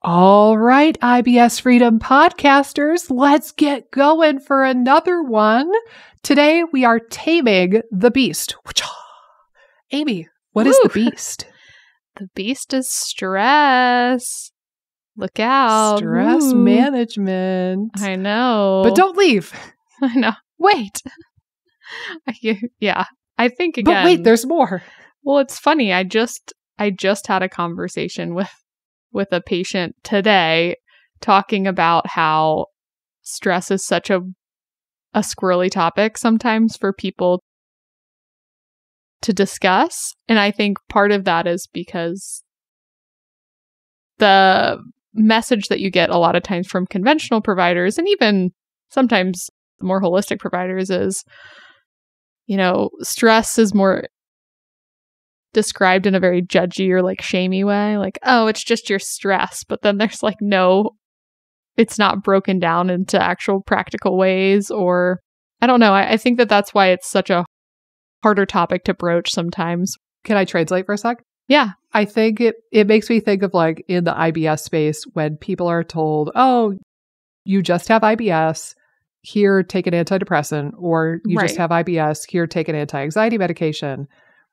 All right, IBS Freedom podcasters, let's get going for another one. Today we are taming the beast. Amy, what is the beast? The beast is stress. Look out. Stress management. I know. But don't leave. I know. Wait. Yeah. I think again. But wait, there's more. Well, it's funny. I just had a conversation with a patient today talking about how stress is such a squirrely topic sometimes for people to discuss. And I think part of that is because the message that you get a lot of times from conventional providers and even sometimes more holistic providers is, stress is more described in a very judgy or like shamey way. Like, oh, it's just your stress. But then there's like, no, it's not broken down into actual practical ways. Or I don't know. I think that's why it's such a harder topic to broach sometimes. Can I translate for a sec? Yeah. I think it makes me think of like in the IBS space when people are told, oh, you just have IBS, here, take an antidepressant, or you just have IBS, here, take an anti-anxiety medication.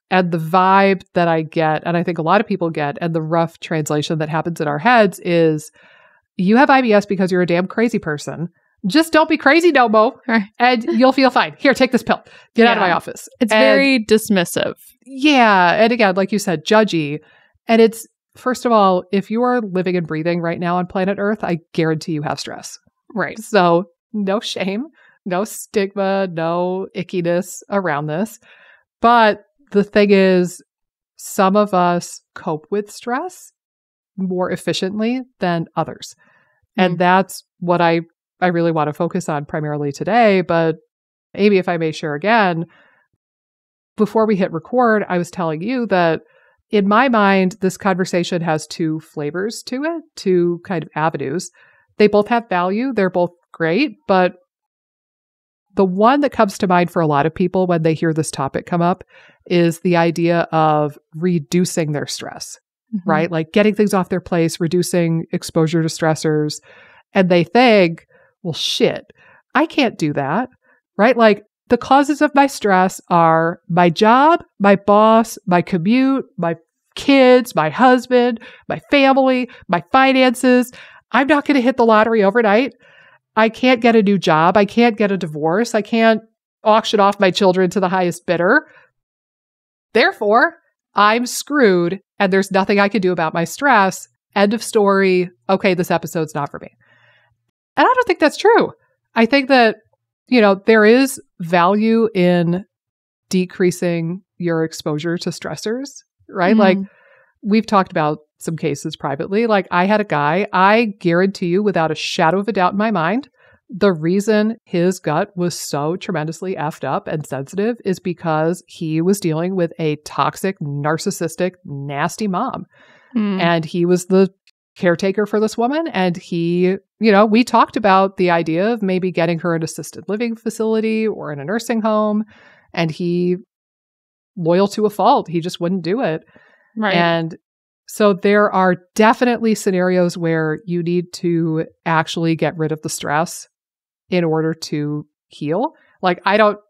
And the vibe that I get, and I think a lot of people get, and the rough translation that happens in our heads is, you have IBS because you're a damn crazy person. Just don't be crazy no more, and you'll feel fine. Here, take this pill. Get out of my office. It's very dismissive. Yeah. And again, like you said, judgy. And it's, first of all, if you are living and breathing right now on planet Earth, I guarantee you have stress. Right. So no shame, no stigma, no ickiness around this. But the thing is, some of us cope with stress more efficiently than others. And that's what I really want to focus on primarily today. But Amy, if I may share again, before we hit record, I was telling you that in my mind, this conversation has two flavors to it, two kind of avenues. They both have value. They're both great. But the one that comes to mind for a lot of people when they hear this topic come up is the idea of reducing their stress, right? Like getting things off their plate, reducing exposure to stressors. And they think, well, shit, I can't do that, right? Like the causes of my stress are my job, my boss, my commute, my kids, my husband, my family, my finances. I'm not going to hit the lottery overnight. I can't get a new job. I can't get a divorce. I can't auction off my children to the highest bidder. Therefore, I'm screwed and there's nothing I can do about my stress. End of story. Okay, this episode's not for me. And I don't think that's true. I think that, there is value in decreasing your exposure to stressors, right? Like we've talked about some cases privately. Like I had a guy, I guarantee you without a shadow of a doubt in my mind, the reason his gut was so tremendously effed up and sensitive is because he was dealing with a toxic, narcissistic, nasty mom. And he was the caretaker for this woman. And he, we talked about the idea of maybe getting her an assisted living facility or in a nursing home. And he, loyal to a fault, he just wouldn't do it. Right. And so there are definitely scenarios where you need to actually get rid of the stress in order to heal. Like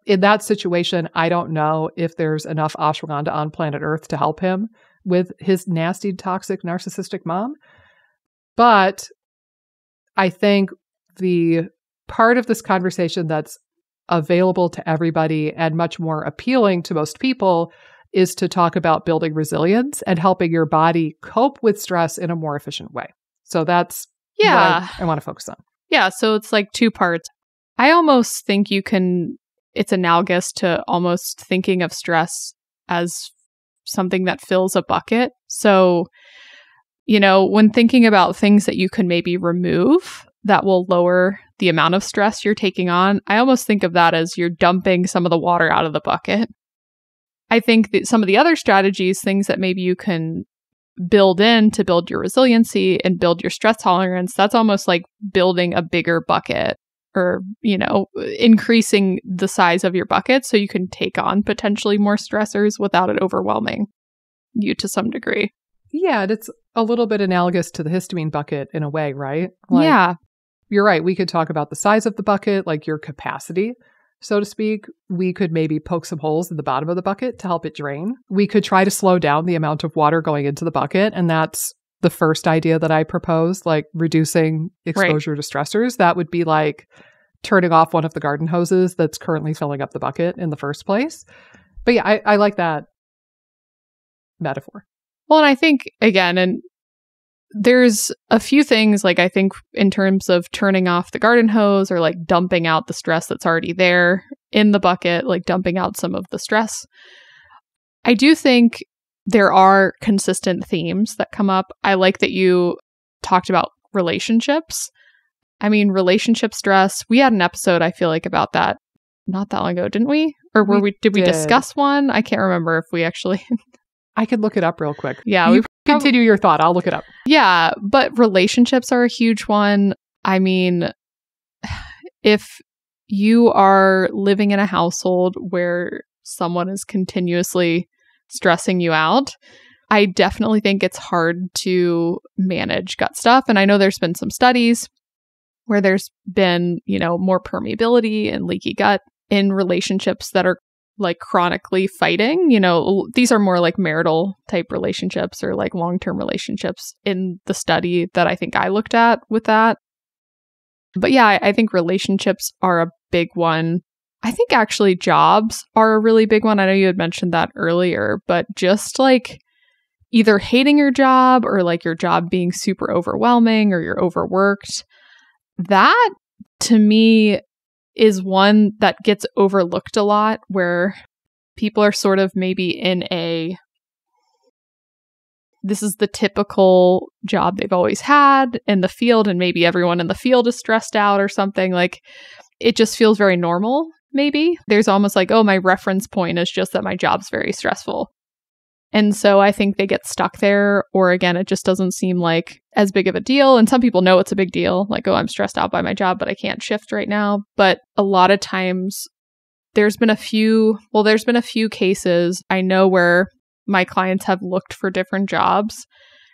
in that situation, I don't know if there's enough ashwagandha on planet Earth to help him with his nasty, toxic, narcissistic mom. But I think the part of this conversation that's available to everybody and much more appealing to most people is to talk about building resilience and helping your body cope with stress in a more efficient way. So that's what I want to focus on. Yeah. So it's like two parts. I almost think it's analogous to almost thinking of stress as something that fills a bucket. So, when thinking about things that you can maybe remove that will lower the amount of stress you're taking on, I almost think of that as you're dumping some of the water out of the bucket. I think that some of the other strategies, things that maybe you can build in to build your resiliency and build your stress tolerance, that's almost like building a bigger bucket or, increasing the size of your bucket so you can take on potentially more stressors without it overwhelming you to some degree. Yeah, and it's a little bit analogous to the histamine bucket in a way, right? Yeah. You're right. We could talk about the size of the bucket, like your capacity, so to speak. We could maybe poke some holes in the bottom of the bucket to help it drain. We could try to slow down the amount of water going into the bucket. And that's the first idea that I proposed, like reducing exposure to stressors. That would be like turning off one of the garden hoses that's currently filling up the bucket in the first place. But yeah, I like that metaphor. Well, and I think, again, and there's a few things, like I think in terms of turning off the garden hose or like dumping out the stress that's already there in the bucket, like dumping out some of the stress. I do think there are consistent themes that come up. I like that you talked about relationships. I mean, relationship stress. We had an episode, I feel like, about that not that long ago, didn't we? Or did we discuss one? I can't remember if we actually... I could look it up real quick. Yeah. You continue your thought. I'll look it up. Yeah. But relationships are a huge one. I mean, if you are living in a household where someone is continuously stressing you out, I definitely think it's hard to manage gut stuff. And I know there's been some studies where there's been, more permeability and leaky gut in relationships that are like chronically fighting. These are more like marital type relationships or like long-term relationships in the study that I think I looked at with that. But yeah, I think relationships are a big one. I think actually jobs are a really big one. I know you had mentioned that earlier, but just like either hating your job or like your job being super overwhelming or you're overworked, that to me is one that gets overlooked a lot, where people are sort of maybe in this is the typical job they've always had in the field, and maybe everyone in the field is stressed out or something. Like, it just feels very normal, maybe. There's almost like, oh, my reference point is just that my job's very stressful. And so I think they get stuck there, or again, it just doesn't seem like as big of a deal. And some people know it's a big deal, like, oh, I'm stressed out by my job, but I can't shift right now. But a lot of times there's been a few cases I know where my clients have looked for different jobs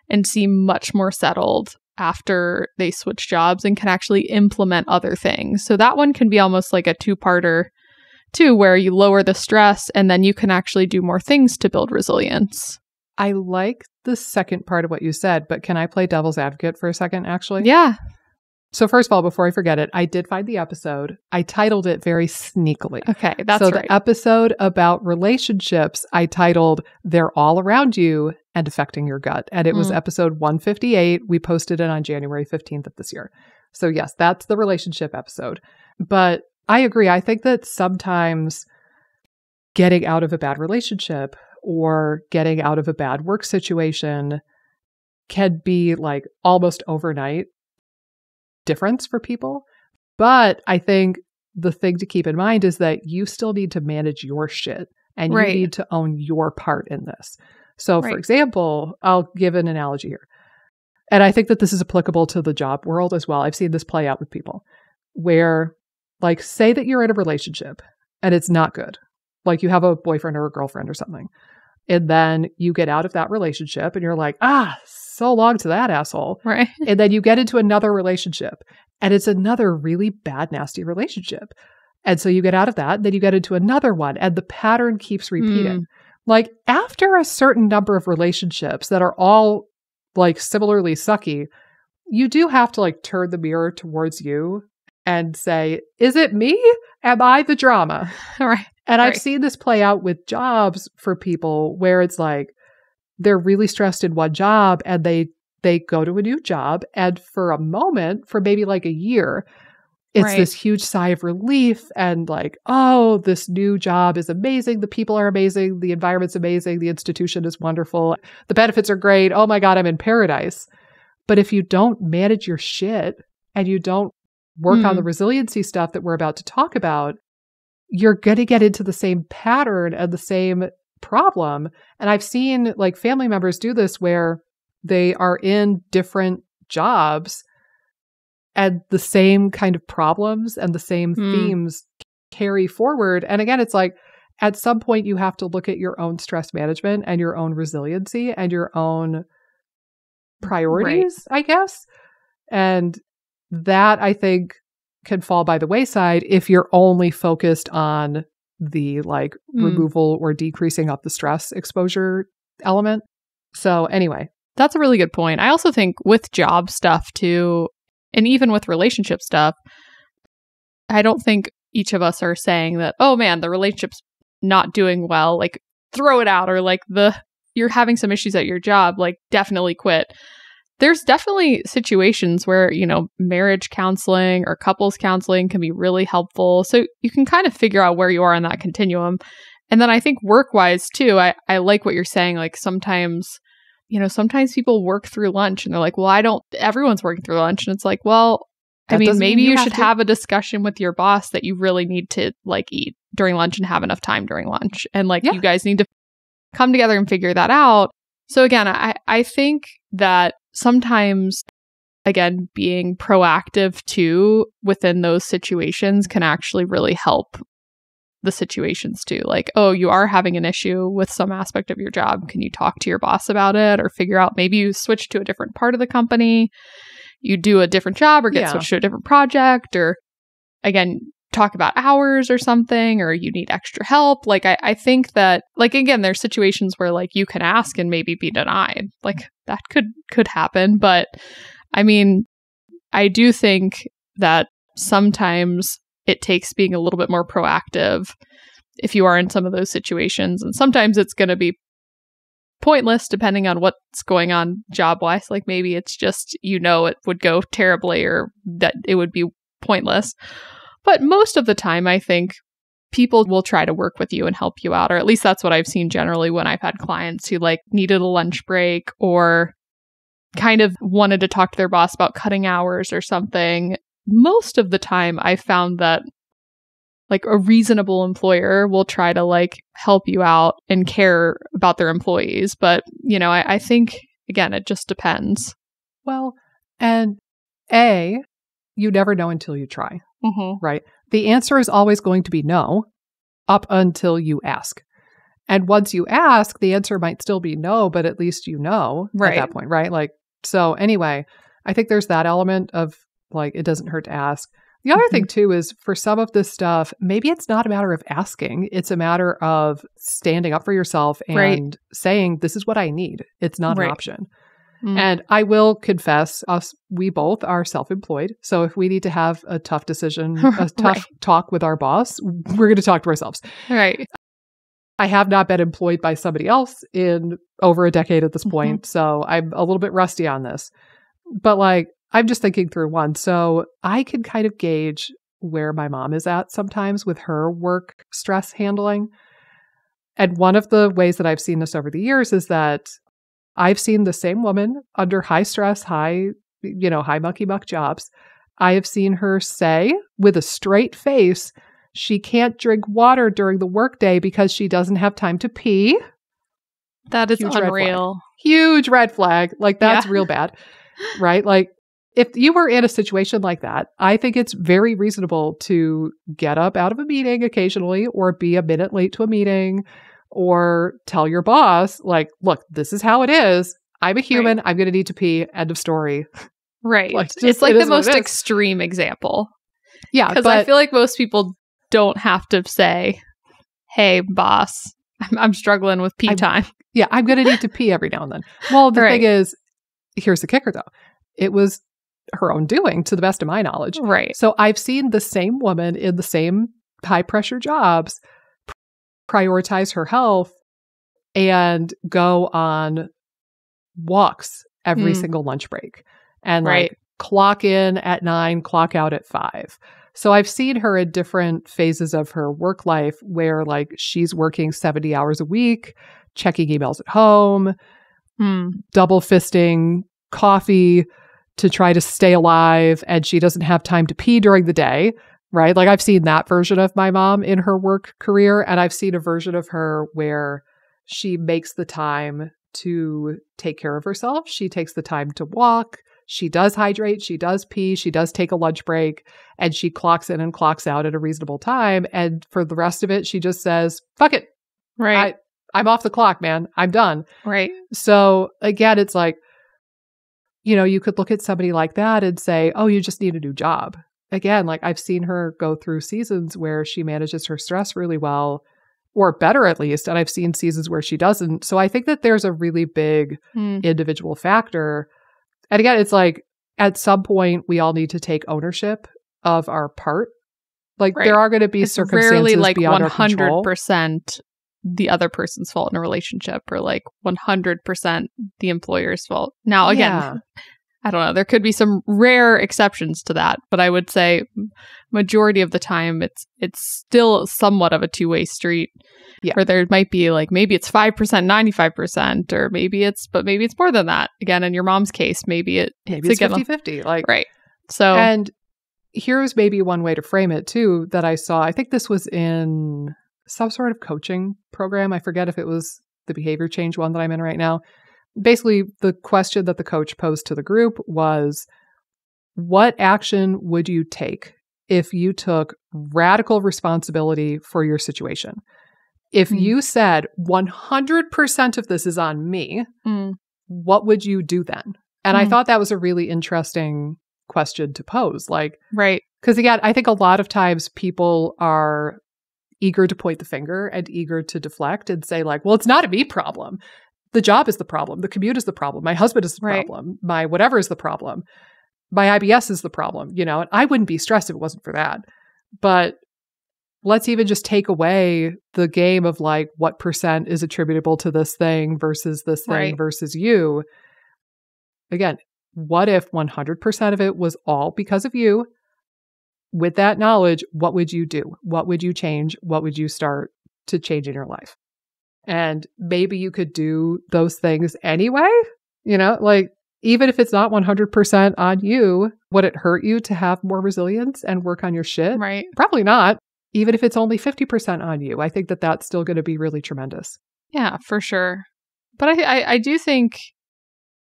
and seem much more settled after they switch jobs and can actually implement other things. So that one can be almost like a two-parter too, where you lower the stress and then you can actually do more things to build resilience. I like the second part of what you said, but can I play devil's advocate for a second, actually? Yeah. So first of all, before I forget it, I did find the episode. I titled it very sneakily. Okay, that's so right. The episode about relationships, I titled, They're All Around You and Affecting Your Gut. And it was episode 158. We posted it on January 15th of this year. So yes, that's the relationship episode. But I agree. I think that sometimes getting out of a bad relationship or getting out of a bad work situation can be like almost overnight difference for people. But I think the thing to keep in mind is that you still need to manage your shit and you need to own your part in this. So for example, I'll give an analogy here. And I think that this is applicable to the job world as well. I've seen this play out with people where, like, say that you're in a relationship and it's not good. Like, you have a boyfriend or a girlfriend or something. And then you get out of that relationship and you're like, so long to that asshole. Right. And then you get into another relationship and it's another really bad, nasty relationship. And so you get out of that, and then you get into another one and the pattern keeps repeating. Like, after a certain number of relationships that are all like similarly sucky, you do have to like turn the mirror towards you and say, is it me? Am I the drama? Right. And I've seen this play out with jobs for people where it's like they're really stressed in one job and they go to a new job, and for a moment, for maybe like a year, it's this huge sigh of relief and like, oh, this new job is amazing. The people are amazing. The environment's amazing. The institution is wonderful. The benefits are great. Oh my God, I'm in paradise. But if you don't manage your shit and you don't work on the resiliency stuff that we're about to talk about, you're going to get into the same pattern and the same problem. And I've seen like family members do this where they are in different jobs and the same kind of problems and the same themes carry forward. And again, it's like at some point you have to look at your own stress management and your own resiliency and your own priorities, I guess. And that, I think, can fall by the wayside if you're only focused on the like removal or decreasing of the stress exposure element. So anyway. That's a really good point. I also think with job stuff too, and even with relationship stuff, I don't think each of us are saying that, oh man, the relationship's not doing well, like throw it out, or like you're having some issues at your job, like definitely quit. There's definitely situations where, you know, marriage counseling or couples counseling can be really helpful. So you can kind of figure out where you are on that continuum. And then I think work-wise too, I like what you're saying. Like sometimes people work through lunch and they're like, well, everyone's working through lunch. And it's like, well, I mean, maybe you should have a discussion with your boss that you really need to like eat during lunch and have enough time during lunch. And like, you guys need to come together and figure that out. So again, I think that sometimes, again, being proactive too within those situations can actually really help the situations too. Like, oh, you are having an issue with some aspect of your job. Can you talk to your boss about it, or figure out maybe you switch to a different part of the company, you do a different job or get switched to a different project, or again, talk about hours or something, or you need extra help. Like, I think that, like, again, there's situations where like you can ask and maybe be denied. Like that could happen. But I mean, I do think that sometimes it takes being a little bit more proactive if you are in some of those situations. And sometimes it's going to be pointless depending on what's going on job-wise. Like maybe it's just, you know, it would go terribly or that it would be pointless. But most of the time, I think people will try to work with you and help you out. Or at least that's what I've seen generally when I've had clients who like needed a lunch break or kind of wanted to talk to their boss about cutting hours or something. Most of the time, I found that like a reasonable employer will try to like help you out and care about their employees. But, you know, I think, again, it just depends. Well, and you never know until you try, right? The answer is always going to be no up until you ask. And once you ask, the answer might still be no, but at least you know at that point, right? Like, so anyway, I think there's that element of like, it doesn't hurt to ask. The other thing too is for some of this stuff, maybe it's not a matter of asking. It's a matter of standing up for yourself and saying, this is what I need. It's not an option. And I will confess, we both are self-employed. So if we need to have a tough decision, a tough talk with our boss, we're going to talk to ourselves. Right. I have not been employed by somebody else in over a decade at this point. So I'm a little bit rusty on this. But like, I'm just thinking through one. So I can kind of gauge where my mom is at sometimes with her work stress handling. And one of the ways that I've seen this over the years is that I've seen the same woman under high stress, high mucky muck jobs. I have seen her say with a straight face, she can't drink water during the workday because she doesn't have time to pee. That is unreal. Huge red flag. Like that's real bad, right? Like if you were in a situation like that, I think it's very reasonable to get up out of a meeting occasionally or be a minute late to a meeting or tell your boss, like, look, this is how it is. I'm a human. I'm going to need to pee. End of story. Right. It's like the most extreme example. Yeah. Because I feel like most people don't have to say, hey, boss, I'm struggling with pee time. Yeah. I'm going to need to pee every now and then. Well, the thing is, here's the kicker, though. It was her own doing, to the best of my knowledge. Right. So I've seen the same woman in the same high pressure jobs prioritize her health and go on walks every single lunch break and like clock in at 9, clock out at 5. So I've seen her in different phases of her work life where like she's working 70 hours a week, checking emails at home, double fisting coffee to try to stay alive, and she doesn't have time to pee during the day. Right? Like I've seen that version of my mom in her work career, and I've seen a version of her where she makes the time to take care of herself. She takes the time to walk. She does hydrate. She does pee. She does take a lunch break, and she clocks in and clocks out at a reasonable time. And for the rest of it, she just says, fuck it. Right. I'm off the clock, man. I'm done. Right. So again, it's like, you could look at somebody like that and say, oh, you just need a new job. Again, like I've seen her go through seasons where she manages her stress really well, or better at least. And I've seen seasons where she doesn't. So I think that there's a really big individual factor. And again, it's like at some point we all need to take ownership of our part. Like there are going to be circumstances rarely like beyond our control. 100% the other person's fault in a relationship, or like 100% the employer's fault. Now, again, I don't know. There could be some rare exceptions to that, but I would say majority of the time it's still somewhat of a two-way street. Yeah. Where there might be like maybe it's 5%, 95%, or maybe it's more than that. Again, in your mom's case, maybe it's 50-50. Like right. So and here's maybe one way to frame it too that I saw. I think this was in some sort of coaching program. I forget if it was the behavior change one that I'm in right now. Basically, the question that the coach posed to the group was, what action would you take if you took radical responsibility for your situation? If you said 100% of this is on me, what would you do then? And I thought that was a really interesting question to pose. Like, right. Because again, I think a lot of times people are eager to point the finger and eager to deflect and say like, well, it's not a me problem. The job is the problem. The commute is the problem. My husband is the problem. My whatever is the problem. My IBS is the problem, and I wouldn't be stressed if it wasn't for that. But let's even just take away the game of like what percent is attributable to this thing versus this thing versus you. Again, what if 100% of it was all because of you? With that knowledge, what would you do? What would you change? What would you start to change in your life? And maybe you could do those things anyway, like even if it's not 100% on you, would it hurt you to have more resilience and work on your shit? Right. Probably not. Even if it's only 50% on you, I think that that's still going to be really tremendous. Yeah, for sure. But I do think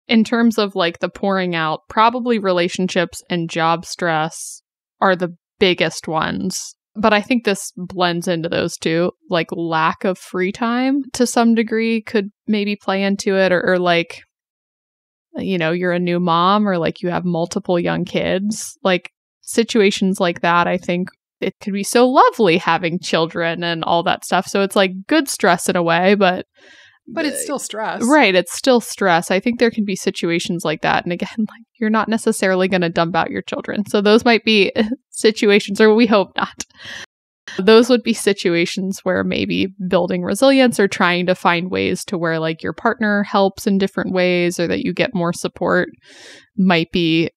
in terms of like the pouring out, probably relationships and job stress are the biggest ones. But I think this blends into those two. Like lack of free time to some degree could maybe play into it, or like, you're a new mom or like you have multiple young kids. Like situations like that, I think it could be so lovely having children and all that stuff. So it's like good stress in a way, but it's still stress. Right. It's still stress. I think there can be situations like that. And again, like you're not necessarily going to dump out your children. So those might be situations, or we hope not. Those would be situations where maybe building resilience or trying to find ways to where like your partner helps in different ways or that you get more support might be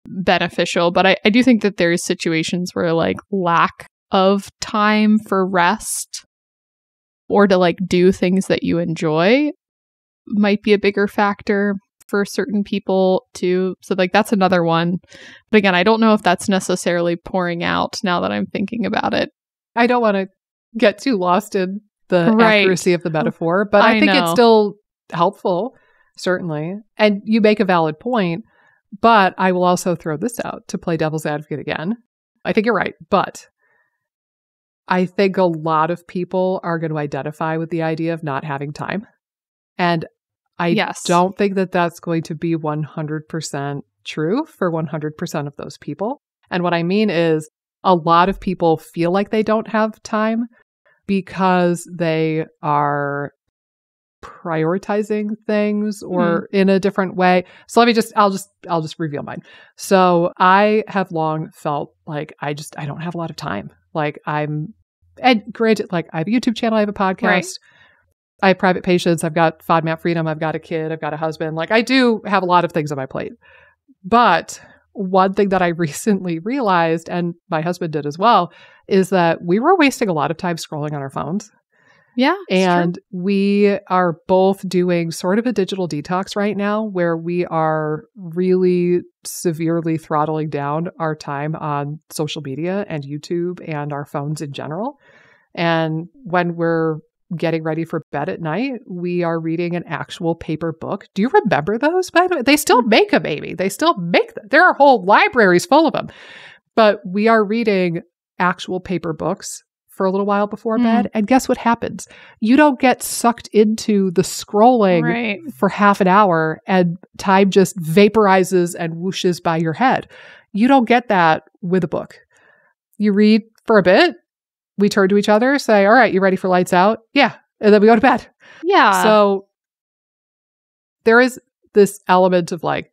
beneficial. But I do think that there's situations where like lack of time for rest or to like do things that you enjoy might be a bigger factor for certain people too. So like that's another one. But again, I don't know if that's necessarily pouring out now that I'm thinking about it. I don't want to get too lost in the accuracy of the metaphor, but I think it's still helpful, certainly. And you make a valid point, but I will also throw this out to play devil's advocate again. I think you're right, but I think a lot of people are going to identify with the idea of not having time. And I don't think that that's going to be 100% true for 100% of those people. And what I mean is a lot of people feel like they don't have time because they are prioritizing things or in a different way. So I'll just reveal mine. So I have long felt like I don't have a lot of time. Like and granted, like I have a YouTube channel, I have a podcast, right. I have private patients, I've got FODMAP freedom, I've got a kid, I've got a husband. Like I do have a lot of things on my plate. But one thing that I recently realized, and my husband did as well, is that we were wasting a lot of time scrolling on our phones. Yeah. And we are both doing sort of a digital detox right now where we are really severely throttling down our time on social media and YouTube and our phones in general. And when we're getting ready for bed at night, we are reading an actual paper book. Do you remember those, by the way? They still make them, Amy. They still make them. There are whole libraries full of them. But we are reading actual paper books for a little while before bed. And guess what happens? You don't get sucked into the scrolling for half an hour and time just vaporizes and whooshes by your head. You don't get that with a book. You read for a bit, we turn to each other, say, all right, you ready for lights out? Yeah. And then we go to bed. Yeah. So there is this element of like,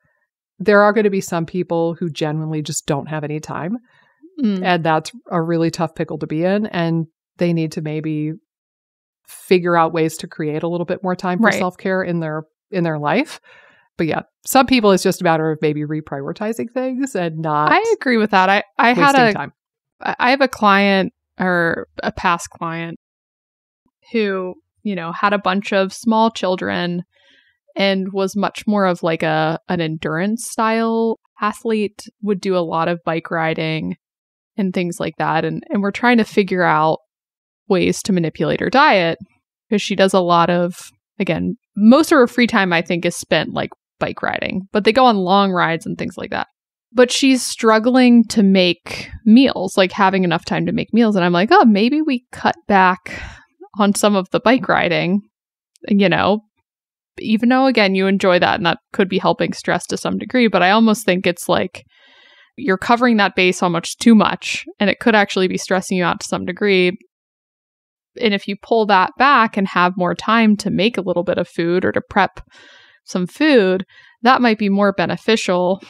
there are going to be some people who genuinely just don't have any time. And that's a really tough pickle to be in. And they need to maybe figure out ways to create a little bit more time for self-care in their life. But yeah, some people it's just a matter of maybe reprioritizing things and not. I agree with that. I have a client or a past client who, had a bunch of small children and was much more of like an endurance style athlete, would do a lot of bike riding and things like that. And we're trying to figure out ways to manipulate her diet because she does a lot of, again, most of her free time, I think, is spent like bike riding, but they go on long rides and things like that. But she's struggling to make meals, like having enough time to make meals. And I'm like, oh, maybe we cut back on some of the bike riding, even though, again, you enjoy that and that could be helping stress to some degree. But I almost think it's like you're covering that base almost too much and it could actually be stressing you out to some degree. And if you pull that back and have more time to make a little bit of food or to prep some food, that might be more beneficial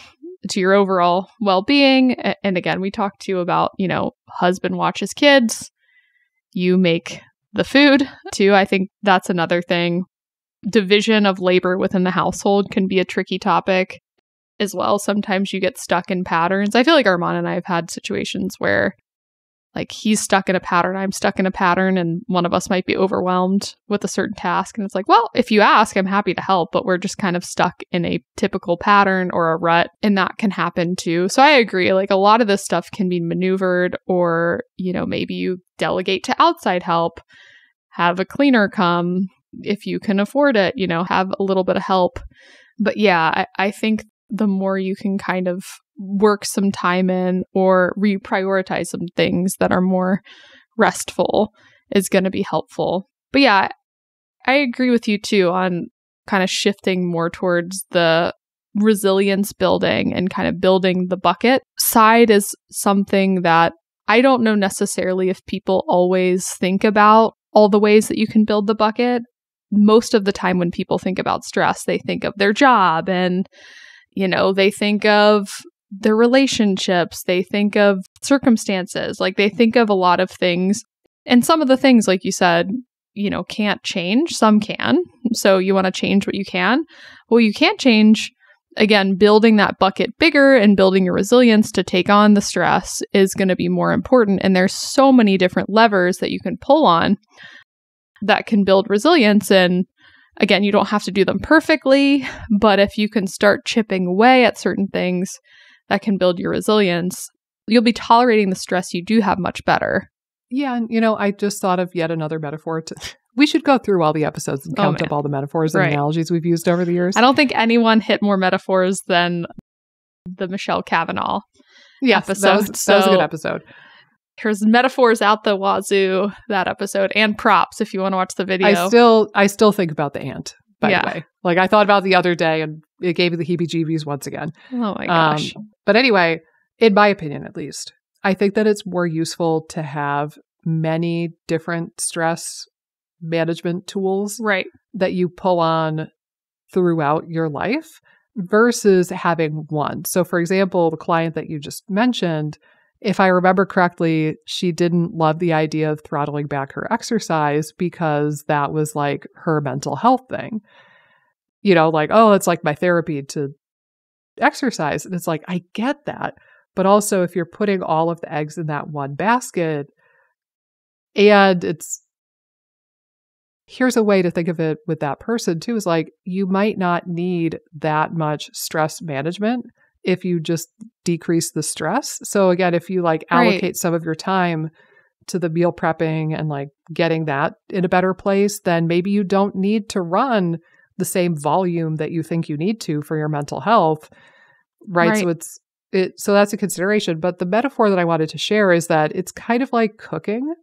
to your overall well-being. And again, we talked to you about, husband watches kids, you make the food too. I think that's another thing. Division of labor within the household can be a tricky topic as well. Sometimes you get stuck in patterns. I feel like Armand and I have had situations where like he's stuck in a pattern, I'm stuck in a pattern, and one of us might be overwhelmed with a certain task. And it's like, well, if you ask, I'm happy to help, but we're just kind of stuck in a typical pattern or a rut, and that can happen too. So I agree, like a lot of this stuff can be maneuvered, or, maybe you delegate to outside help, have a cleaner come if you can afford it, have a little bit of help. But yeah, I think the more you can kind of work some time in or reprioritize some things that are more restful is going to be helpful. But yeah, I agree with you too on kind of shifting more towards the resilience building and kind of building the bucket side is something that I don't know necessarily if people always think about all the ways that you can build the bucket. Most of the time when people think about stress, they think of their job and they think of their relationships, they think of circumstances, like they think of a lot of things. And some of the things, like you said, can't change. Some can. So you want to change what you can. Well, you can't change. Again, building that bucket bigger and building your resilience to take on the stress is going to be more important. And there's so many different levers that you can pull on that can build resilience. And again, you don't have to do them perfectly, but if you can start chipping away at certain things that can build your resilience, you'll be tolerating the stress you do have much better. Yeah. And, I just thought of yet another metaphor. We should go through all the episodes and count up all the metaphors and analogies we've used over the years. I don't think anyone hit more metaphors than the Michelle Cavanaugh episode. That was a good episode. Here's metaphors out the wazoo, that episode, and props if you want to watch the video. I still think about the ant, by the way. Like I thought about it the other day and it gave me the heebie-jeebies once again. Oh my gosh. But anyway, in my opinion, at least, I think that it's more useful to have many different stress management tools that you pull on throughout your life versus having one. So for example, the client that you just mentioned, if I remember correctly, she didn't love the idea of throttling back her exercise because that was like her mental health thing. Like, oh, it's like my therapy to exercise. And it's like, I get that. But also if you're putting all of the eggs in that one basket, and here's a way to think of it with that person too, is like, you might not need that much stress management if you just decrease the stress. So again, if you like allocate some of your time to the meal prepping and like getting that in a better place, then maybe you don't need to run the same volume that you think you need to for your mental health. Right. So so that's a consideration. But the metaphor that I wanted to share is that it's kind of like cooking.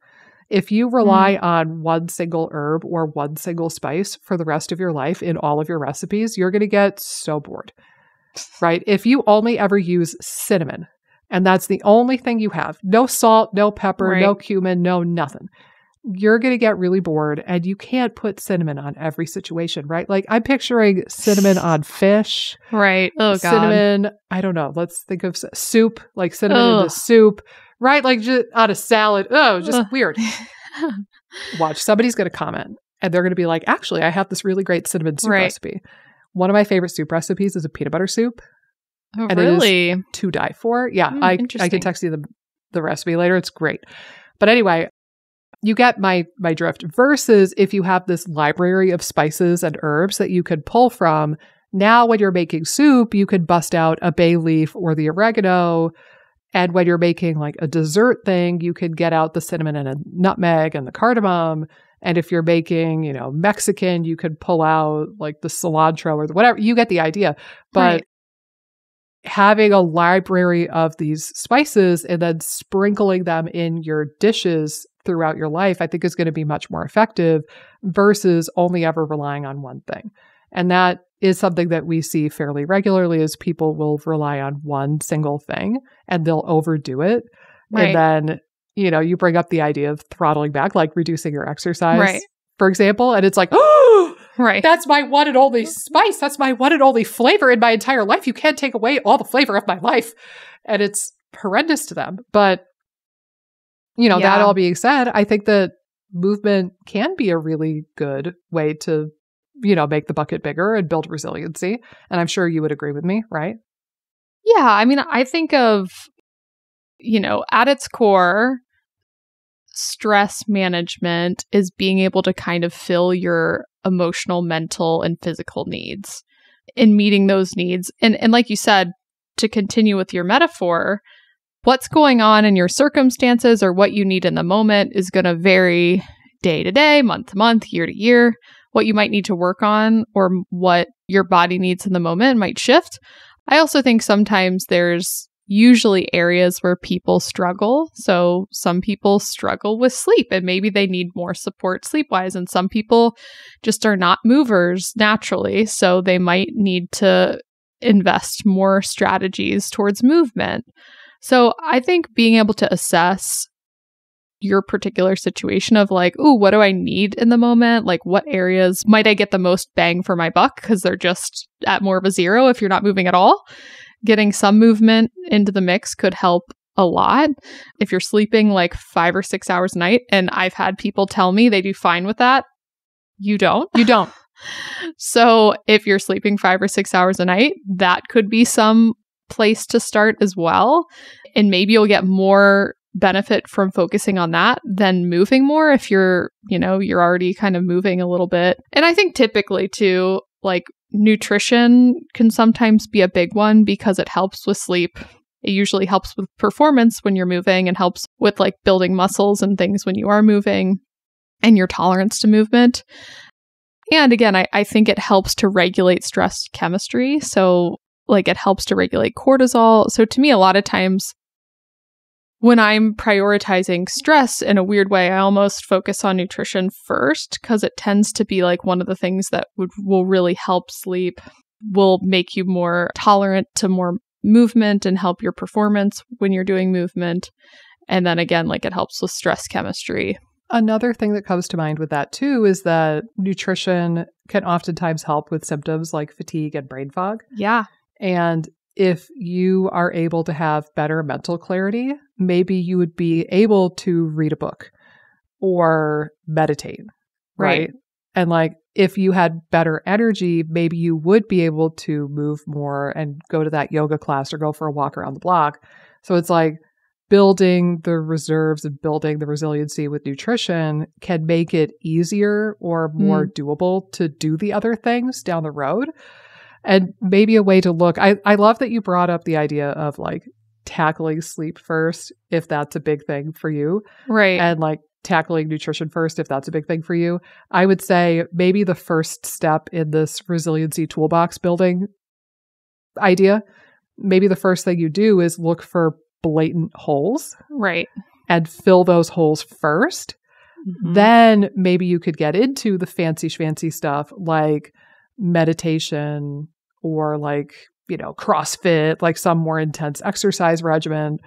If you rely on one single herb or one single spice for the rest of your life in all of your recipes, you're going to get so bored, right? If you only ever use cinnamon and that's the only thing you have, no salt, no pepper, no cumin, no nothing, you're going to get really bored, and you can't put cinnamon on every situation, right? Like I'm picturing cinnamon on fish. Right. Oh, God. Cinnamon, I don't know. Let's think of soup, like cinnamon in the soup, right? Like just on a salad. Oh, just weird. Watch, somebody's going to comment and they're going to be like, actually, I have this really great cinnamon soup recipe. One of my favorite soup recipes is a peanut butter soup. Oh, and really? It is to die for. Yeah. I can text you the recipe later. It's great. But anyway, you get my drift. Versus if you have this library of spices and herbs that you could pull from, now when you're making soup, you could bust out a bay leaf or the oregano. And when you're making like a dessert thing, you could get out the cinnamon and a nutmeg and the cardamom. And if you're making, Mexican, you could pull out like the cilantro or whatever. You get the idea. But having a library of these spices and then sprinkling them in your dishes throughout your life, I think is going to be much more effective versus only ever relying on one thing. And that is something that we see fairly regularly is people will rely on one single thing and they'll overdo it. And then, you bring up the idea of throttling back, like reducing your exercise, for example. And it's like, oh, that's my one and only spice. That's my one and only flavor in my entire life. You can't take away all the flavor of my life. And it's horrendous to them. But that all being said, I think that movement can be a really good way to, make the bucket bigger and build resiliency. And I'm sure you would agree with me, right? Yeah. I mean, I think of, at its core, stress management is being able to kind of fill your emotional, mental, and physical needs. In meeting those needs. And like you said, to continue with your metaphor, what's going on in your circumstances or what you need in the moment is going to vary day to day, month to month, year to year. What you might need to work on or what your body needs in the moment might shift. I also think sometimes there's usually areas where people struggle. So some people struggle with sleep and maybe they need more support sleep-wise. And some people just are not movers naturally. So they might need to invest more strategies towards movement. So I think being able to assess your particular situation of like, ooh, what do I need in the moment? Like what areas might I get the most bang for my buck because they're just at more of a zero if you're not moving at all. Getting some movement into the mix could help a lot. If you're sleeping like 5 or 6 hours a night, and I've had people tell me they do fine with that, you don't. You don't. So if you're sleeping 5 or 6 hours a night, that could be some place to start as well. And maybe you'll get more benefit from focusing on that than moving more if you're already kind of moving a little bit. And I think typically too, like nutrition can sometimes be a big one because it helps with sleep. It usually helps with performance when you're moving and helps with like building muscles and things when you are moving and your tolerance to movement. And again, I think it helps to regulate stress chemistry. So like it helps to regulate cortisol. So to me, a lot of times when I'm prioritizing stress in a weird way, I almost focus on nutrition first because it tends to be like one of the things that will really help sleep, will make you more tolerant to more movement and help your performance when you're doing movement. And then again, like it helps with stress chemistry. Another thing that comes to mind with that too is that nutrition can oftentimes help with symptoms like fatigue and brain fog. Yeah. And if you are able to have better mental clarity, maybe you would be able to read a book or meditate, right? And like if you had better energy, maybe you would be able to move more and go to that yoga class or go for a walk around the block. So it's like building the reserves and building the resiliency with nutrition can make it easier or more doable to do the other things down the road. And maybe a way to look, I love that you brought up the idea of like tackling sleep first, if that's a big thing for you. Right. And like tackling nutrition first, if that's a big thing for you. I would say maybe the first step in this resiliency toolbox building idea, maybe the first thing you do is look for blatant holes. Right. And fill those holes first. then maybe you could get into the fancy schmancy stuff like meditation or like, CrossFit, like some more intense exercise regimen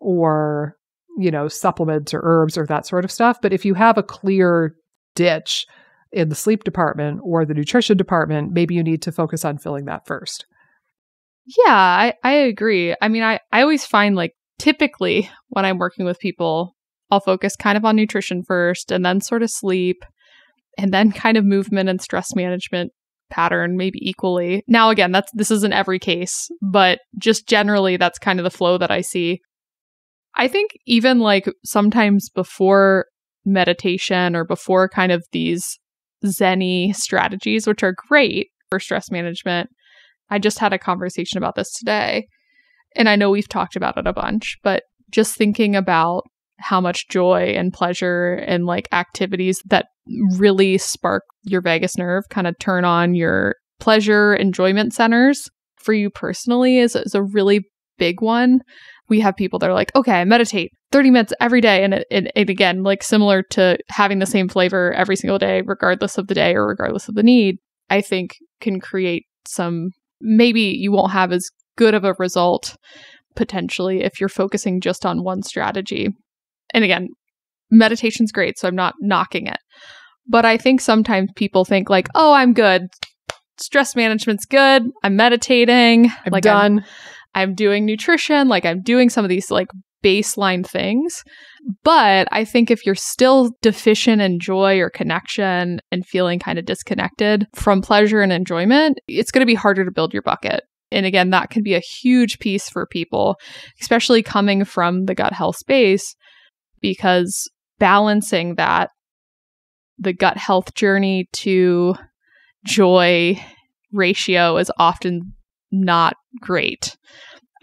or, supplements or herbs or that sort of stuff. But if you have a clear ditch in the sleep department or the nutrition department, maybe you need to focus on filling that first. Yeah, I agree. I mean, I always find like typically when I'm working with people, I'll focus kind of on nutrition first and then sort of sleep and then kind of movement and stress management pattern maybe equally. Now, again, this isn't every case, but just generally that's kind of the flow that I see. I think even like sometimes before meditation or before kind of these Zen-y strategies, which are great for stress management, I just had a conversation about this today. And I know we've talked about it a bunch, but just thinking about how much joy and pleasure and like activities that really spark your vagus nerve, kind of turn on your pleasure enjoyment centers for you personally is a really big one. We have people that are like, okay, I meditate 30 minutes every day. And it again, like similar to having the same flavor every single day, regardless of the day or regardless of the need, I think can create some, maybe you won't have as good of a result potentially if you're focusing just on one strategy. And again, meditation's great, so I'm not knocking it. But I think sometimes people think like, oh, I'm good. Stress management's good. I'm meditating. I'm like done. I'm doing nutrition. Like I'm doing some of these like baseline things. But I think if you're still deficient in joy or connection and feeling kind of disconnected from pleasure and enjoyment, it's going to be harder to build your bucket. And again, that can be a huge piece for people, especially coming from the gut health space, because balancing that, the gut health journey to joy ratio is often not great.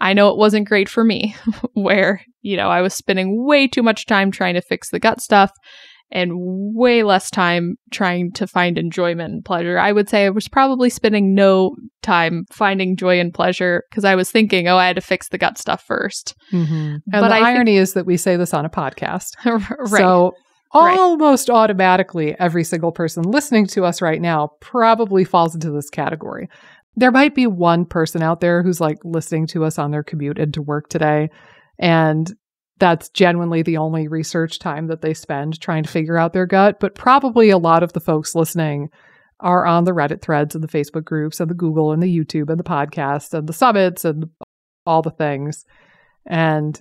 I know it wasn't great for me, where, I was spending way too much time trying to fix the gut stuff and way less time trying to find enjoyment and pleasure. I would say I was probably spending no time finding joy and pleasure because I was thinking, I had to fix the gut stuff first. Mm-hmm. And the irony is that we say this on a podcast. Right. So almost automatically, every single person listening to us right now probably falls into this category. There might be one person out there who's like listening to us on their commute into work today, and that's genuinely the only research time that they spend trying to figure out their gut. But probably a lot of the folks listening are on the Reddit threads and the Facebook groups and the Google and the YouTube and the podcast and the summits and all the things. And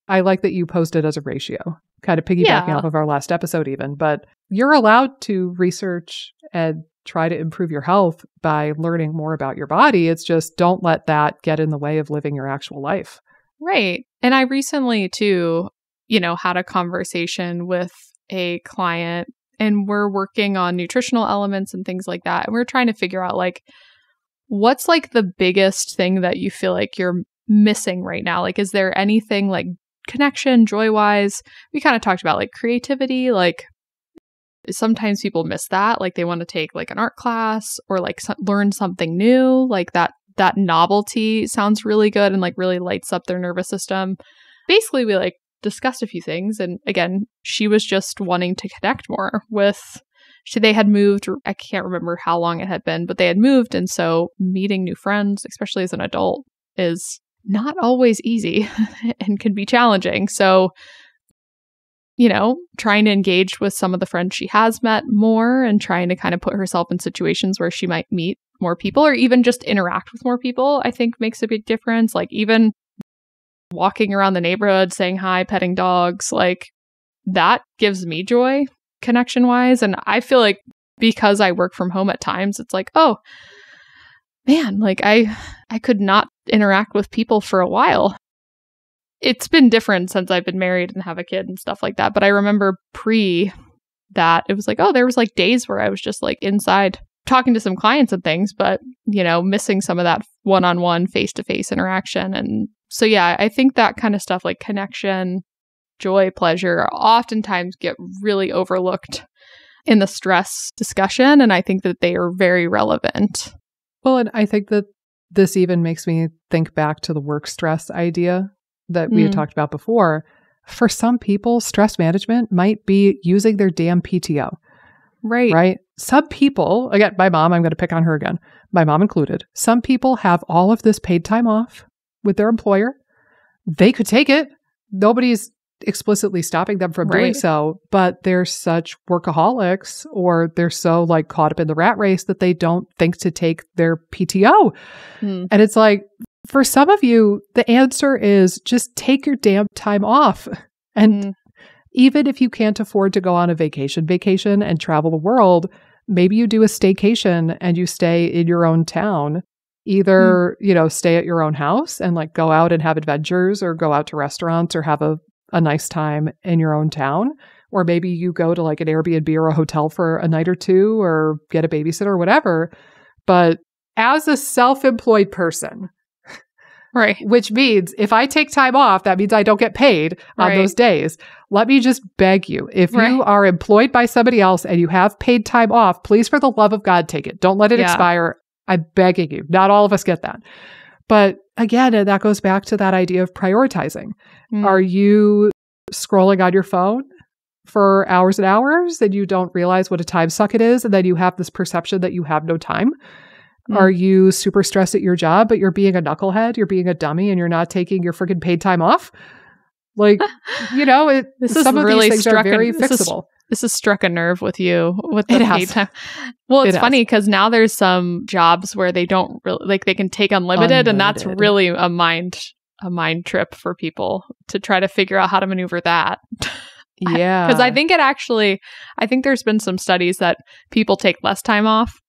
I like that you posted as a ratio, kind of piggybacking off of our last episode even. But you're allowed to research and try to improve your health by learning more about your body. It's just don't let that get in the way of living your actual life. Right. And I recently too, had a conversation with a client, and we're working on nutritional elements and things like that. And we're trying to figure out like, what's like the biggest thing that you feel like you're missing right now? Like, is there anything like connection, joy-wise? We kind of talked about like creativity, like sometimes people miss that. Like they want to take like an art class or like learn something new, like that novelty sounds really good and like really lights up their nervous system. Basically, we like discussed a few things. And again, she was just wanting to connect more with, they had moved, I can't remember how long it had been, but they had moved. And so meeting new friends, especially as an adult, is not always easy and can be challenging. So, trying to engage with some of the friends she has met more and trying to kind of put herself in situations where she might meet more people or even just interact with more people, I think makes a big difference. Like even walking around the neighborhood, saying hi, petting dogs, like that gives me joy connection wise. And I feel like because I work from home at times, it's like, oh man, like I could not interact with people for a while. It's been different since I've been married and have a kid and stuff like that. But I remember pre that it was like, there was like days where I was just like inside talking to some clients and things, but, missing some of that one-on-one face-to-face interaction. And so, yeah, I think that kind of stuff like connection, joy, pleasure oftentimes get really overlooked in the stress discussion. And I think that they are very relevant. Well, and I think that this even makes me think back to the work stress idea that we had talked about before. For some people, stress management might be using their damn PTO. Right? Some people, again, my mom, I'm going to pick on her again, my mom included. Some people have all of this paid time off with their employer. They could take it. Nobody's explicitly stopping them from doing so, but they're such workaholics, or they're so like caught up in the rat race that they don't think to take their PTO. And it's like, for some of you, the answer is just take your damn time off. And even if you can't afford to go on a vacation and travel the world, maybe you do a staycation and you stay in your own town. Either, stay at your own house and like go out and have adventures, or go out to restaurants, or have a nice time in your own town. Or maybe you go to like an Airbnb or a hotel for a night or two, or get a babysitter or whatever. But as a self-employed person, which means if I take time off, that means I don't get paid on those days. Let me just beg you, if you are employed by somebody else and you have paid time off, please, for the love of God, take it. Don't let it expire. I'm begging you. Not all of us get that. But again, and that goes back to that idea of prioritizing. Are you scrolling on your phone for hours and hours and you don't realize what a time suck it is, and then you have this perception that you have no time? Are you super stressed at your job, but you're being a knucklehead, you're being a dummy, and you're not taking your freaking paid time off? Like, some of these things are very fixable. This has struck a nerve with you with the paid time. Well, it's funny because now there's some jobs where they don't really, like, they can take unlimited, and that's really a mind trip for people to try to figure out how to maneuver that. Yeah. Because I think there's been some studies that people take less time off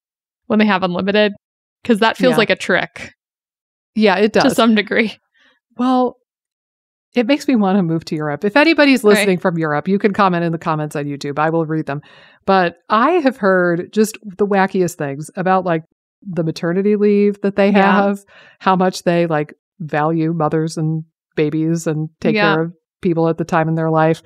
when they have unlimited, because that feels like a trick. Yeah, it does. To some degree. Well, it makes me want to move to Europe. If anybody's listening from Europe, you can comment in the comments on YouTube. I will read them. But I have heard just the wackiest things about like the maternity leave that they have, how much they like value mothers and babies and take care of people at the time in their life.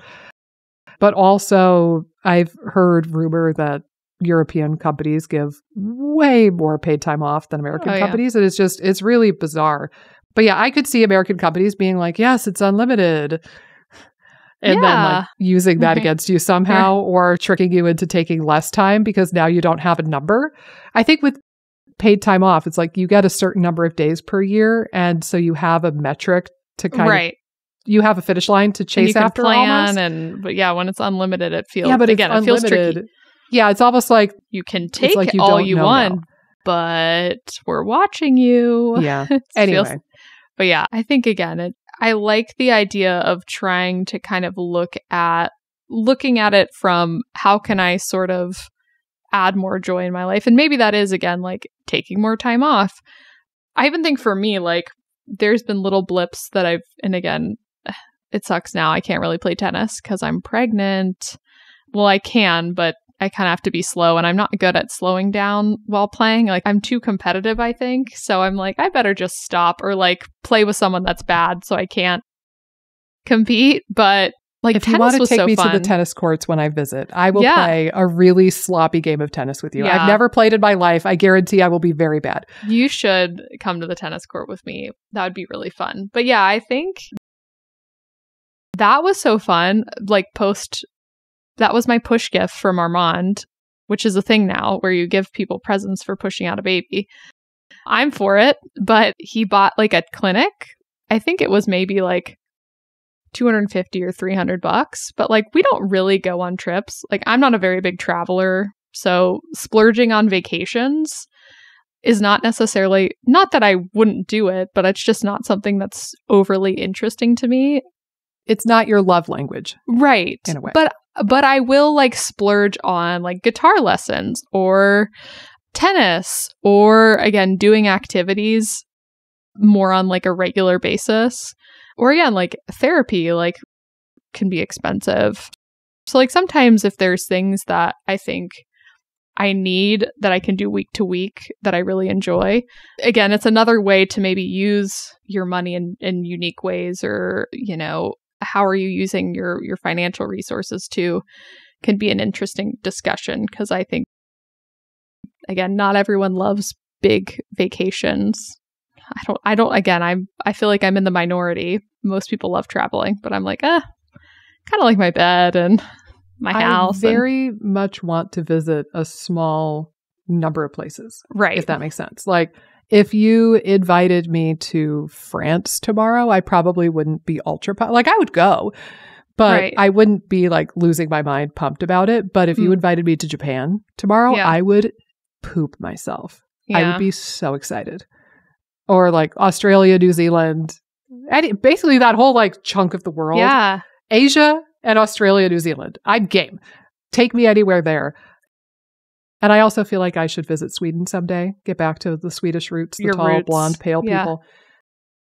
But also I've heard rumor that European companies give way more paid time off than American companies. And it's really bizarre. But yeah, I could see American companies being like, yes, it's unlimited. And then like using that against you somehow, or tricking you into taking less time because now you don't have a number. I think with paid time off, it's like you get a certain number of days per year. And so you have a metric to kind of, you have a finish line to chase after almost. But yeah, when it's unlimited, it feels, it feels tricky. Yeah, it's almost like you can take like you all you want, but we're watching you. Yeah. Anyway. But yeah, I think again, I like the idea of trying to kind of looking at it from how can I sort of add more joy in my life. And maybe that is, again, like taking more time off. I even think for me, like there's been little blips that and again, it sucks now. I can't really play tennis because I'm pregnant. Well, I can, but I kind of have to be slow, and I'm not good at slowing down while playing. Like I'm too competitive, I think. So I'm like, I better just stop or like play with someone that's bad so I can't compete. But like, if you want to take me to the tennis courts when I visit, I will play a really sloppy game of tennis with you. I've never played in my life. I guarantee I will be very bad. You should come to the tennis court with me. That would be really fun. But yeah, I think that was so fun. Like that was my push gift from Armand, which is a thing now where you give people presents for pushing out a baby. I'm for it, but he bought like a clinic. I think it was maybe like $250 or $300, but like we don't really go on trips. Like I'm not a very big traveler, so splurging on vacations is not necessarily, not that I wouldn't do it, but it's just not something that's overly interesting to me. It's not your love language. Right. In a way. But I will like splurge on like guitar lessons or tennis, or again, doing activities more on like a regular basis. Or again, like therapy, like can be expensive. So like sometimes if there's things that I think I need that I can do week to week that I really enjoy, again, it's another way to maybe use your money in unique ways, or, how are you using your financial resources too, can be an interesting discussion. Because I think, again, not everyone loves big vacations. I feel like I'm in the minority. Most people love traveling, but I'm like, kind of like my bed and my house. I very much want to visit a small number of places. Right. If that makes sense. Like, if you invited me to France tomorrow, I probably wouldn't be like, I would go, but I wouldn't be like losing my mind pumped about it. But if you invited me to Japan tomorrow, I would poop myself. I would be so excited. Or like Australia, New Zealand, basically that whole like chunk of the world. Yeah. Asia and Australia, New Zealand. I'm game. Take me anywhere there. And I also feel like I should visit Sweden someday. Get back to the Swedish roots, the tall, roots. Blonde, pale people.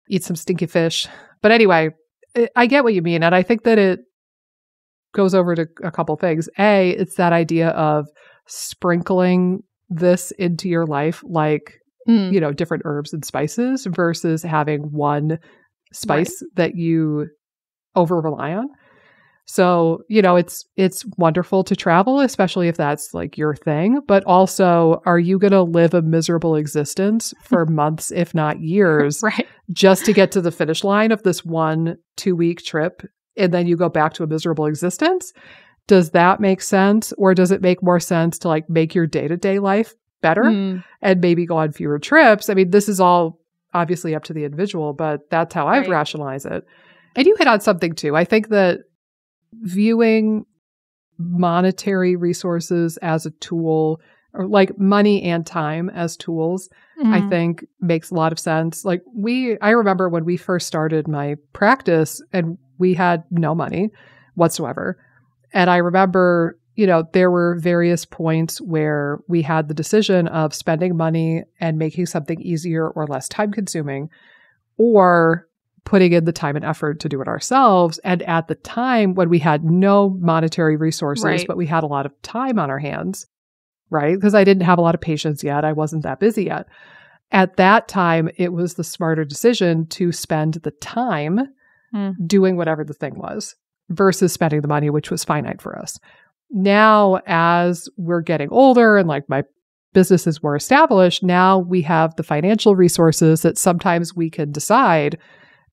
Eat some stinky fish. But anyway, I get what you mean. And I think that it goes over to a couple things. A, it's that idea of sprinkling this into your life, like, you know, different herbs and spices versus having one spice that you over rely on. So, you know, it's wonderful to travel, especially if that's like your thing. But also, are you going to live a miserable existence for months, if not years, just to get to the finish line of this 1-2 week trip? And then you go back to a miserable existence? Does that make sense? Or does it make more sense to like make your day-to-day life better and maybe go on fewer trips? I mean, this is all obviously up to the individual, but that's how I rationalize it. And you hit on something too. I think that viewing monetary resources as a tool, or like money and time as tools, I think makes a lot of sense. Like I remember when we first started my practice and we had no money whatsoever. And I remember, you know, there were various points where we had the decision of spending money and making something easier or less time consuming, or putting in the time and effort to do it ourselves. And at the time when we had no monetary resources, but we had a lot of time on our hands, right? Because I didn't have a lot of patients yet. I wasn't that busy yet. At that time, it was the smarter decision to spend the time doing whatever the thing was versus spending the money, which was finite for us. Now, as we're getting older and like my business is more established, now we have the financial resources that sometimes we can decide,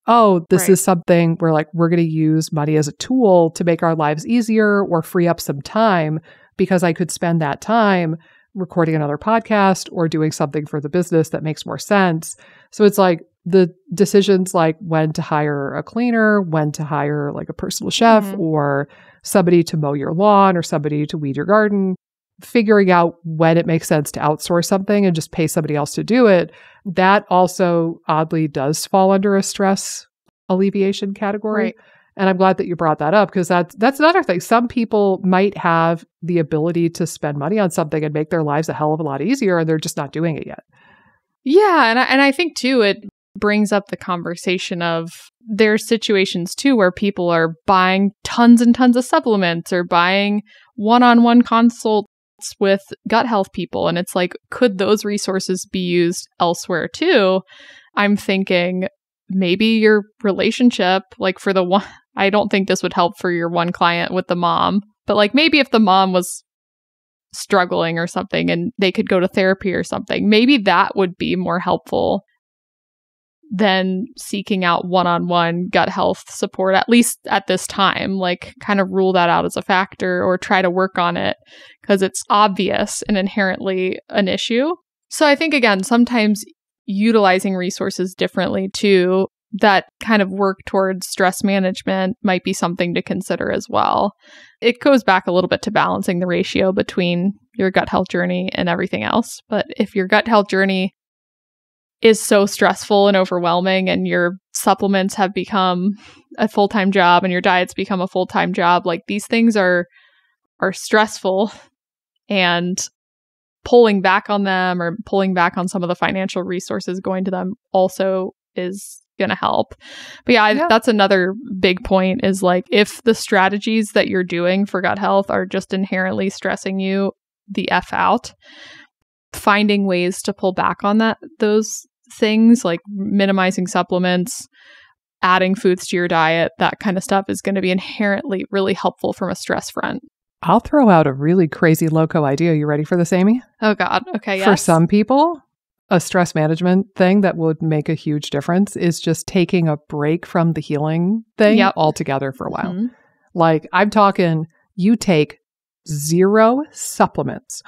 oh, this is something where like we're going to use money as a tool to make our lives easier or free up some time, because I could spend that time recording another podcast or doing something for the business that makes more sense. So it's like the decisions like when to hire a cleaner, when to hire like a personal chef or somebody to mow your lawn or somebody to weed your garden, figuring out when it makes sense to outsource something and just pay somebody else to do it. That also oddly does fall under a stress alleviation category. And I'm glad that you brought that up, because that's another thing. Some people might have the ability to spend money on something and make their lives a hell of a lot easier, and they're just not doing it yet. Yeah. And I think too, it brings up the conversation of there's situations too where people are buying tons and tons of supplements or buying one-on-one consults with gut health people. And it's like, could those resources be used elsewhere too? I'm thinking maybe your relationship, like for the one, I don't think this would help for your one client with the mom, but like maybe if the mom was struggling or something and they could go to therapy or something, maybe that would be more helpful than seeking out one-on-one gut health support, at least at this time. Like kind of rule that out as a factor or try to work on it because it's obvious and inherently an issue. So I think, again, sometimes utilizing resources differently too, that kind of work towards stress management might be something to consider as well. It goes back a little bit to balancing the ratio between your gut health journey and everything else. But if your gut health journey is so stressful and overwhelming and your supplements have become a full-time job and your diet's become a full-time job, like these things are stressful, and pulling back on them or pulling back on some of the financial resources going to them also is going to help. But yeah, that's another big point is like, if the strategies that you're doing for gut health are just inherently stressing you the F out, finding ways to pull back on those things like minimizing supplements, adding foods to your diet, that kind of stuff is going to be inherently really helpful from a stress front. I'll throw out a really crazy loco idea. You ready for this, Amy? Oh God. Okay. Yes. For some people, a stress management thing that would make a huge difference is just taking a break from the healing thing altogether for a while. Like, I'm talking, you take 0 supplements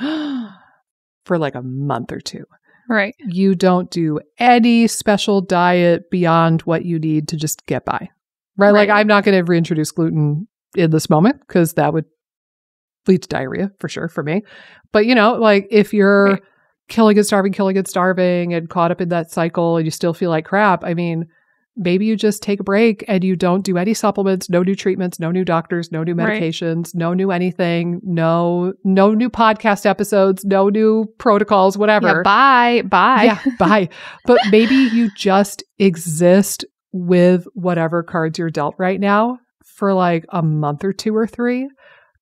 for like a month or 2. Right. You don't do any special diet beyond what you need to just get by. Right? Like, I'm not going to reintroduce gluten in this moment because that would lead to diarrhea for sure for me. But, like if you're killing and starving and caught up in that cycle and you still feel like crap, I mean, maybe you just take a break and you don't do any supplements, no new treatments, no new doctors, no new medications, no new anything, no new podcast episodes, no new protocols, whatever. Yeah, bye. Yeah, bye. But maybe you just exist with whatever cards you're dealt right now for like a month or 2 or 3.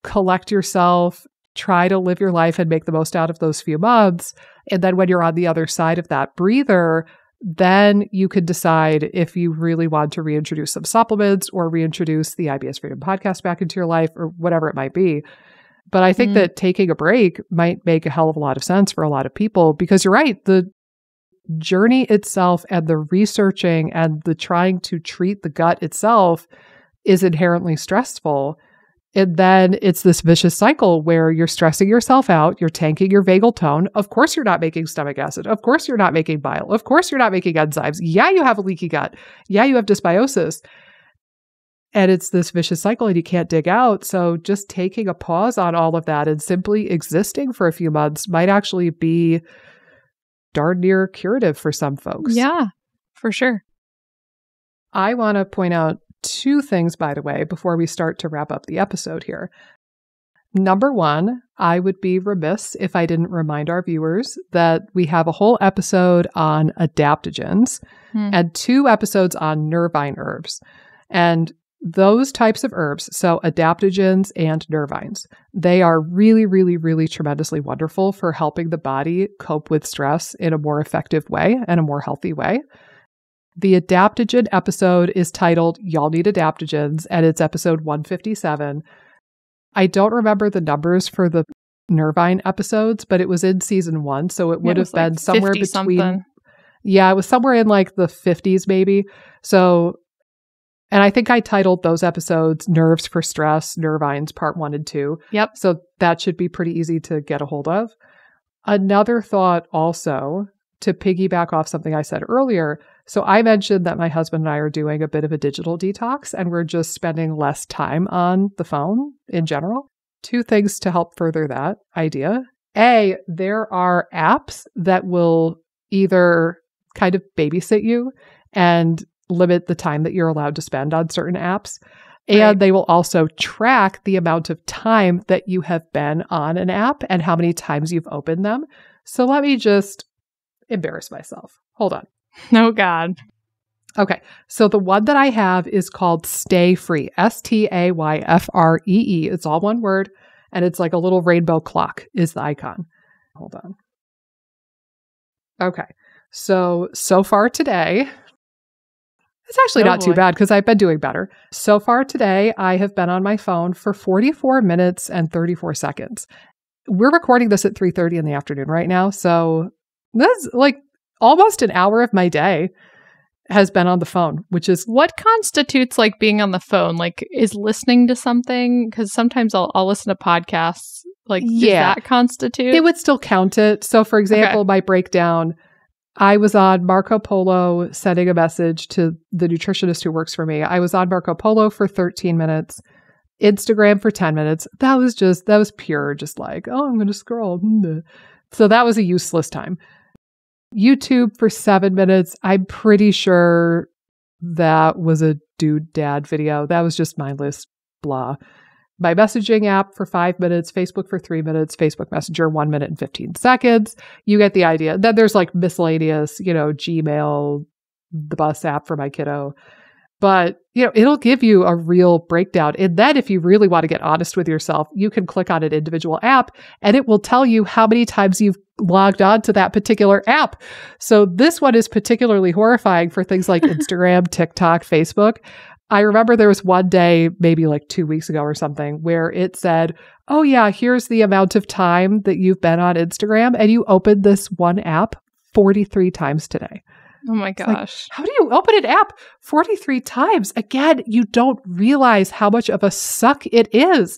Collect yourself, try to live your life and make the most out of those few months. And then when you're on the other side of that breather, then you could decide if you really want to reintroduce some supplements or reintroduce the IBS Freedom Podcast back into your life or whatever it might be. But I think that taking a break might make a hell of a lot of sense for a lot of people because you're right. The journey itself and the researching and the trying to treat the gut itself is inherently stressful. And then it's this vicious cycle where you're stressing yourself out, you're tanking your vagal tone. Of course, you're not making stomach acid. Of course, you're not making bile. Of course, you're not making enzymes. Yeah, you have a leaky gut. Yeah, you have dysbiosis. And it's this vicious cycle and you can't dig out. So just taking a pause on all of that and simply existing for a few months might actually be darn near curative for some folks. Yeah, for sure. I want to point out 2 things, by the way, before we start to wrap up the episode here. Number 1, I would be remiss if I didn't remind our viewers that we have a whole episode on adaptogens and 2 episodes on nervine herbs. And those types of herbs, so adaptogens and nervines, they are really, really, really tremendously wonderful for helping the body cope with stress in a more effective way and a more healthy way. The adaptogen episode is titled Y'all Need Adaptogens, and it's episode 157. I don't remember the numbers for the nervine episodes, but it was in season 1, so it would have been somewhere between something. Yeah, it was somewhere in like the 50s maybe. So, and I think I titled those episodes Nerves for Stress, Nervines Part 1 and 2. Yep. So that should be pretty easy to get a hold of. Another thought also, to piggyback off something I said earlier. So I mentioned that my husband and I are doing a bit of a digital detox and we're just spending less time on the phone in general. 2 things to help further that idea. A, there are apps that will either kind of babysit you and limit the time that you're allowed to spend on certain apps. And they will also track the amount of time that you have been on an app and how many times you've opened them. So let me just embarrass myself. Hold on. Oh, God. Okay. So the one that I have is called Stay Free. STAYFREE. It's all one word. And it's like a little rainbow clock is the icon. Hold on. Okay. So far today, it's actually not too bad because I've been doing better. So far today, I have been on my phone for 44 minutes and 34 seconds. We're recording this at 3:30 in the afternoon right now. So that's like almost an hour of my day has been on the phone, which is... What constitutes like being on the phone? Like, is listening to something? Because sometimes I'll listen to podcasts. Like, does that constitute? It would still count it. So for example, my breakdown, I was on Marco Polo sending a message to the nutritionist who works for me. I was on Marco Polo for 13 minutes, Instagram for 10 minutes. That was pure, just like, oh, I'm going to scroll. So that was a useless time. YouTube for 7 minutes. I'm pretty sure that was a dude dad video. That was just mindless blah. My messaging app for 5 minutes, Facebook for 3 minutes, Facebook Messenger 1 minute and 15 seconds. You get the idea. Then there's like miscellaneous, Gmail, the bus app for my kiddo. But, it'll give you a real breakdown. And then if you really want to get honest with yourself, you can click on an individual app and it will tell you how many times you've logged on to that particular app. So this one is particularly horrifying for things like Instagram, TikTok, Facebook. I remember there was one day, maybe like 2 weeks ago or something, where it said, oh yeah, here's the amount of time that you've been on Instagram and you opened this one app 43 times today. Oh my gosh. How do you open an app 43 times? Again, you don't realize how much of a suck it is.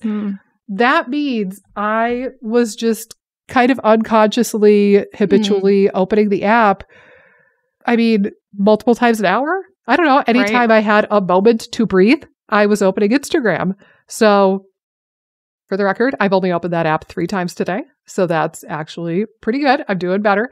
That means I was just kind of unconsciously, habitually opening the app. I mean, multiple times an hour? I don't know. Anytime I had a moment to breathe, I was opening Instagram. So for the record, I've only opened that app 3 times today. So that's actually pretty good. I'm doing better.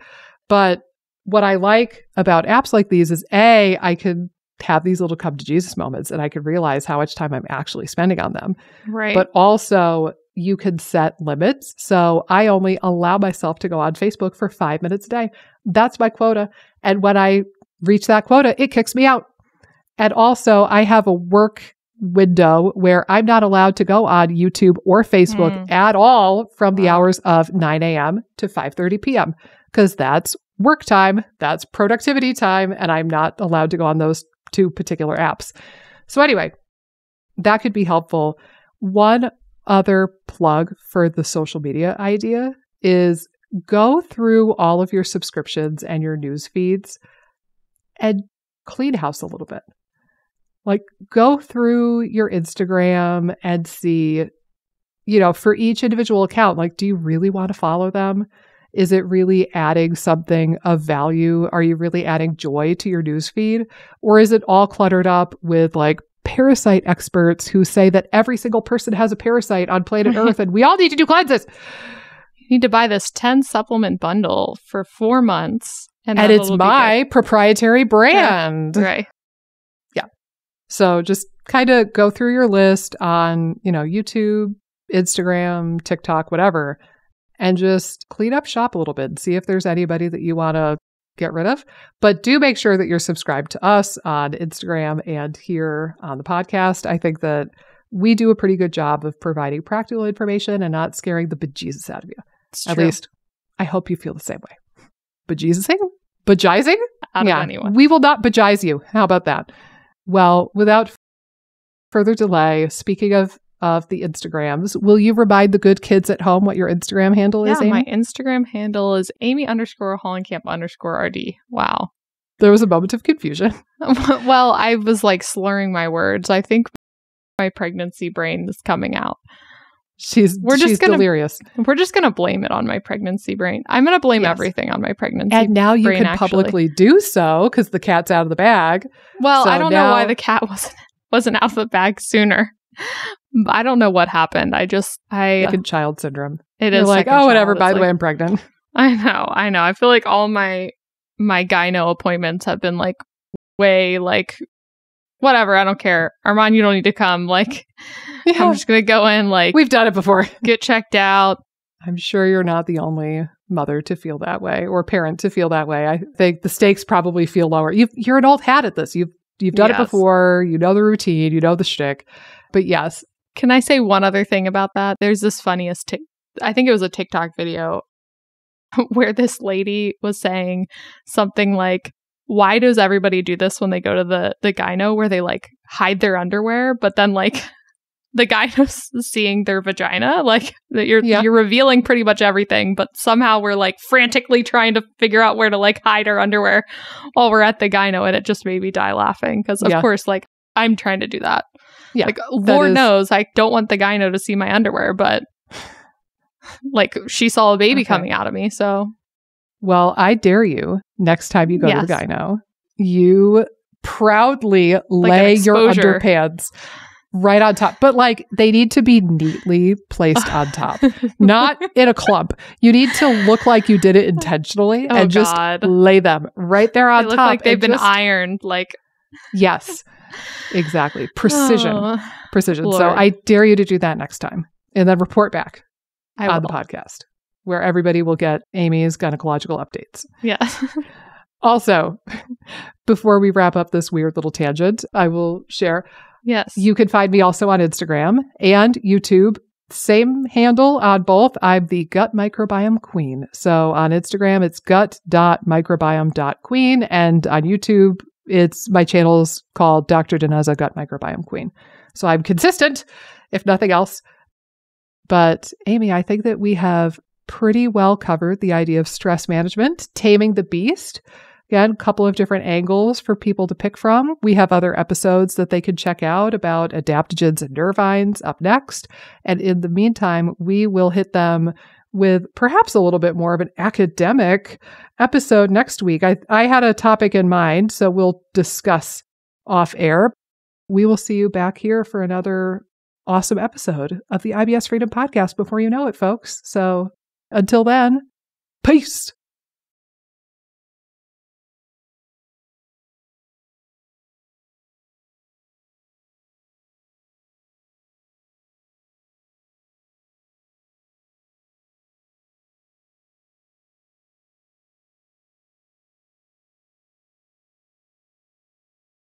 But what I like about apps like these is I can have these little come to Jesus moments and I can realize how much time I'm actually spending on them. Right. But also you can set limits. So I only allow myself to go on Facebook for 5 minutes a day. That's my quota. And when I reach that quota, it kicks me out. And also I have a work window where I'm not allowed to go on YouTube or Facebook at all from the hours of 9 a.m. to 5:30 p.m. because that's work time, that's productivity time, and I'm not allowed to go on those 2 particular apps. So anyway, that could be helpful. One other plug for the social media idea is go through all of your subscriptions and your news feeds and clean house a little bit. Like go through your Instagram and see, for each individual account, like, do you really want to follow them? Is it really adding something of value? Are you really adding joy to your newsfeed? Or is it all cluttered up with like parasite experts who say that every single person has a parasite on planet Earth and we all need to do cleanses? You need to buy this 10 supplement bundle for 4 months. And it's my proprietary brand. Yeah, right. Yeah. So just kind of go through your list on, YouTube, Instagram, TikTok, whatever, and just clean up shop a little bit and see if there's anybody that you want to get rid of. But do make sure that you're subscribed to us on Instagram and here on the podcast. I think that we do a pretty good job of providing practical information and not scaring the bejesus out of you. At least, I hope you feel the same way. Bejesusing? Bejizing? Out of anyone. We will not bejize you. How about that? Well, without further delay, speaking of the Instagrams, will you remind the good kids at home what your Instagram handle is, Amy? My Instagram handle is Amy_Hollenkamp_RD. Wow. There was a moment of confusion. Well, I was like slurring my words. I think my pregnancy brain is coming out. She's delirious. We're just going to blame it on my pregnancy brain. I'm going to blame everything on my pregnancy brain. And now you can publicly do so because the cat's out of the bag. Well, so I don't know why the cat wasn't out of the bag sooner. I don't know what happened. Second child syndrome. It is like, oh, whatever. By the way, I'm pregnant. I know. I feel like all my gyno appointments have been like way like, whatever. I don't care. Armand, you don't need to come. Like, I'm just going to go in. Like, we've done it before. Get checked out. I'm sure you're not the only mother to feel that way or parent to feel that way. I think the stakes probably feel lower. You're an old hat at this. You've done it before. You know the routine. You know the shtick. But yes. Can I say one other thing about that? There's this funniest, I think it was a TikTok video where this lady was saying something like, why does everybody do this when they go to the gyno where they like hide their underwear, but then like the gyno's seeing their vagina? Like you're revealing pretty much everything, but somehow we're like frantically trying to figure out where to like hide our underwear while we're at the gyno, and it just made me die laughing because of course like I'm trying to do that. Yeah, like Lord knows I don't want the gyno to see my underwear, but like she saw a baby coming out of me, so. Well, I dare you, next time you go to the gyno, you proudly lay your underpants right on top. But like they need to be neatly placed on top, not in a clump. You need to look like you did it intentionally and just lay them right there on top. They look like they've been ironed. Like yes, exactly. Precision. Lord. So I dare you to do that next time and then report back on the podcast, where everybody will get Amy's gynecological updates. Yeah. Also, before we wrap up this weird little tangent, I will share. Yes. You can find me also on Instagram and YouTube. Same handle on both. I'm the Gut Microbiome Queen. So on Instagram, it's gut.microbiome.queen. And on YouTube, my channel's called Dr. Daneza Gut Microbiome Queen. So I'm consistent, if nothing else. But Amy, I think that we have pretty well covered the idea of stress management, taming the beast. Again, a couple of different angles for people to pick from. We have other episodes that they could check out about adaptogens and nervines up next. And in the meantime, we will hit them with perhaps a little bit more of an academic episode next week. I had a topic in mind, so we'll discuss off air. We will see you back here for another awesome episode of the IBS Freedom Podcast before you know it, folks. So until then, peace.